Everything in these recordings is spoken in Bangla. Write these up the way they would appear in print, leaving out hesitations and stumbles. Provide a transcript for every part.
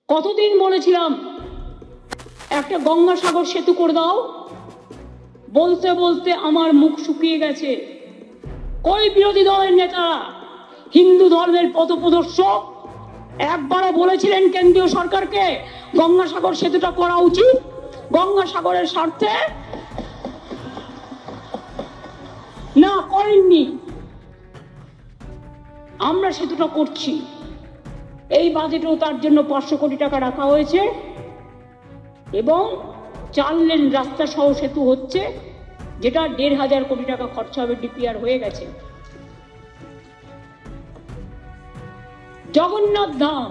কতদিন বলেছিলাম একটা গঙ্গাসাগর সেতু করে দাও, বলতে বলতে আমার মুখ শুকিয়ে গেছে। কই বিরোধী দলের নেতারা, হিন্দু ধর্মের পথপ্রদর্শক একবারও বলেছিলেন কেন্দ্রীয় সরকারকে গঙ্গাসাগর সেতুটা করা উচিত গঙ্গাসাগরের স্বার্থে? না, করেননি। আমরা সেতুটা করছি, এই বাজেটেও তার জন্য 500 কোটি টাকা রাখা হয়েছে এবং 4 লেন রাস্তা সহ সেতু হচ্ছে, যেটা 1500 কোটি টাকা খরচা হবে। ডিপিআর হয়ে গেছে। জগন্নাথ ধাম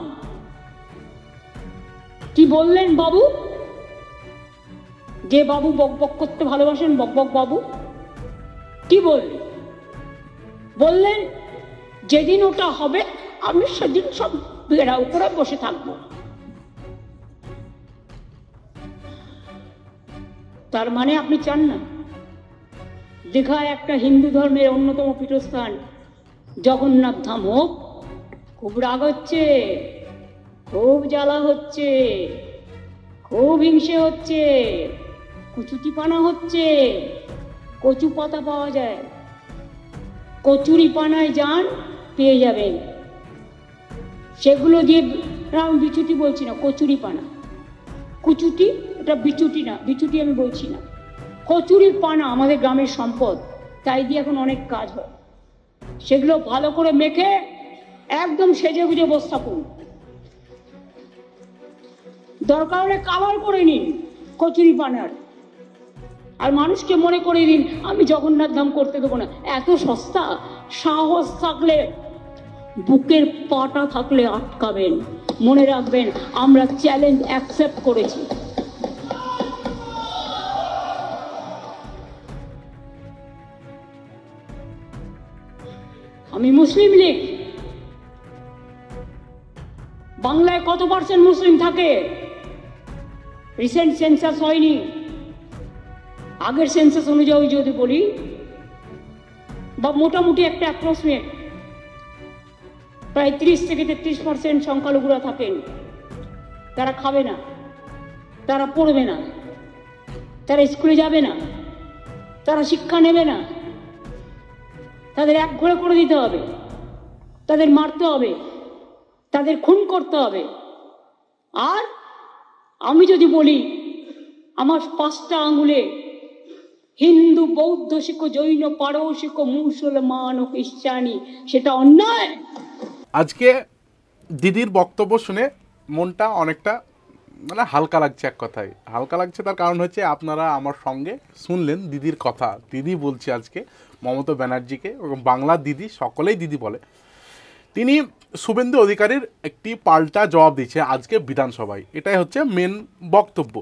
কি বললেন বাবু? যে বাবু বকবক করতে ভালোবাসেন, বকবক বাবু কি বললেন? যেদিন ওটা হবে আমি সেদিন সব বেড়া উপরে বসে থাকবো। তার মানে আপনি চান না দীঘায় একটা হিন্দু ধর্মের অন্যতম পীঠস্থান জগন্নাথ ধাম হোক? খুব রাগ হচ্ছে, খুব জ্বালা হচ্ছে, খুব হিংসে হচ্ছে, কুচুটিপানা হচ্ছে। কচু পাতা পাওয়া যায়, কচুরি পানায় যান, পেয়ে যাবেন। সেগুলো দিয়ে, আমি বিচুটি বলছি না, কচুরি পানা। কুচুটি এটা বিচুটি না, বিচুটি আমি বলছি না। কচুরি পানা আমাদের গ্রামের সম্পদ, তাই দিয়ে এখন অনেক কাজ হয়। সেগুলো ভালো করে মেখে একদম সেজে গুজে বসে থাকুন। দরকার হলে কালার করে নিন কচুরি পানার, আর মানুষকে মনে করে দিন আমি জগন্নাথ ধাম করতে দেবো না। এত সস্তা? সাহস থাকলে, বুকের পাটা থাকলে আটকাবেন। মনে রাখবেন, আমরা চ্যালেঞ্জ অ্যাকসেপ্ট করেছি। আমি মুসলিম লীগ। বাংলায় কত পার্সেন্ট মুসলিম থাকে? রিসেন্ট সেন্সাস হয়নি, আগের সেন্সাস অনুযায়ী যদি বলি, বা মোটামুটি একটা অ্যাপ্রক্সিমেট প্রায় 30 থেকে 33% সংখ্যালঘুরা থাকেন। তারা খাবে না, তারা পড়বে না, তারা স্কুলে যাবে না, তারা শিক্ষা নেবে না, তাদের এক ঘরে করে দিতে হবে, তাদের মারতে হবে, তাদের খুন করতে হবে। আর আমি যদি বলি আমার 5টা আঙ্গুলে হিন্দু, বৌদ্ধ শিখো, জৈন, পারসিক, মুসলমান ও খ্রিস্টানি, সেটা অন্যায়? আজকে দিদির বক্তব্য শুনে মনটা অনেকটা মানে হালকা লাগছে। এক কথায় হালকা লাগছে, তার কারণ হচ্ছে আপনারা আমার সঙ্গে শুনলেন দিদির কথা। দিদি বলছে আজকে মমতা ব্যানার্জিকে, এবং বাংলার দিদি, সকলেই দিদি বলে, তিনি শুভেন্দু অধিকারীর একটি পাল্টা জবাব দিচ্ছে আজকে বিধানসভায়। এটাই হচ্ছে মেন বক্তব্য।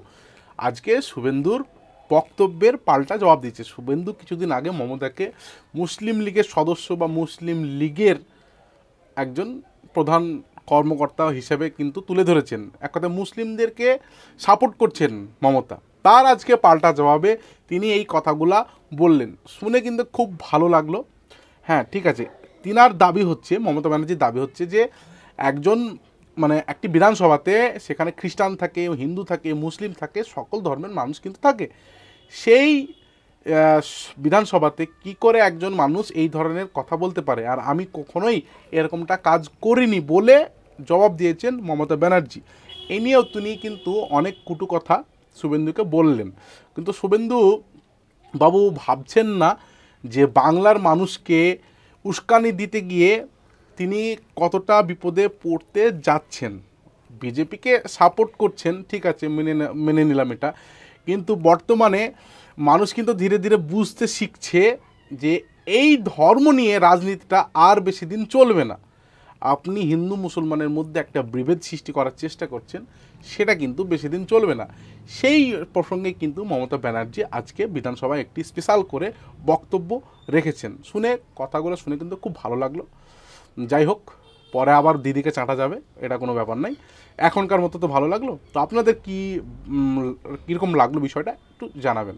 আজকে শুভেন্দুর বক্তব্যের পাল্টা জবাব দিচ্ছে। শুভেন্দু কিছুদিন আগে মমতাকে মুসলিম লীগের সদস্য বা মুসলিম লীগের একজন প্রধান কর্মকর্তা হিসেবে কিন্তু তুলে ধরেছেন। এক কথায় মুসলিমদেরকে সাপোর্ট করছেন মমতা। তার আজকে পাল্টা জবাবে তিনি এই কথাগুলা বললেন, শুনে কিন্তু খুব ভালো লাগলো। হ্যাঁ, ঠিক আছে, তিনার দাবি হচ্ছে, মমতা ব্যানার্জির দাবি হচ্ছে যে একজন মানে একটি বিধানসভাতে সেখানে খ্রিস্টান থাকে, হিন্দু থাকে, মুসলিম থাকে, সকল ধর্মের মানুষ কিন্তু থাকে। সেই বিধানসভাতে কি করে একজন মানুষ এই ধরনের কথা বলতে পারে? আর আমি কখনোই এরকমটা কাজ করিনি বলে জবাব দিয়েছেন মমতা ব্যানার্জি। এই নিয়েও তিনি কিন্তু অনেক কটু কথা শুভেন্দুকে বললেন। কিন্তু শুভেন্দু বাবু ভাবছেন না যে বাংলার মানুষকে উস্কানি দিতে গিয়ে তিনি কতটা বিপদে পড়তে যাচ্ছেন। বিজেপিকে সাপোর্ট করছেন, ঠিক আছে, মেনে নিলাম এটা, কিন্তু বর্তমানে মানুষ কিন্তু ধীরে ধীরে বুঝতে শিখছে যে এই ধর্ম নিয়ে রাজনীতিটা আর বেশি দিন চলবে না। আপনি হিন্দু মুসলমানের মধ্যে একটা বিভেদ সৃষ্টি করার চেষ্টা করছেন, সেটা কিন্তু বেশি দিন চলবে না। সেই প্রসঙ্গে কিন্তু মমতা ব্যানার্জি আজকে বিধানসভায় একটি স্পেশাল করে বক্তব্য রেখেছেন। শুনে কথাগুলো শুনে কিন্তু খুব ভালো লাগলো। যাই হোক, পরে আবার দিদিকে চাঁটা যাবে, এটা কোনো ব্যাপার নাই। এখনকার মতো তো ভালো লাগলো। তো আপনাদের কীরকম লাগলো বিষয়টা একটু জানাবেন।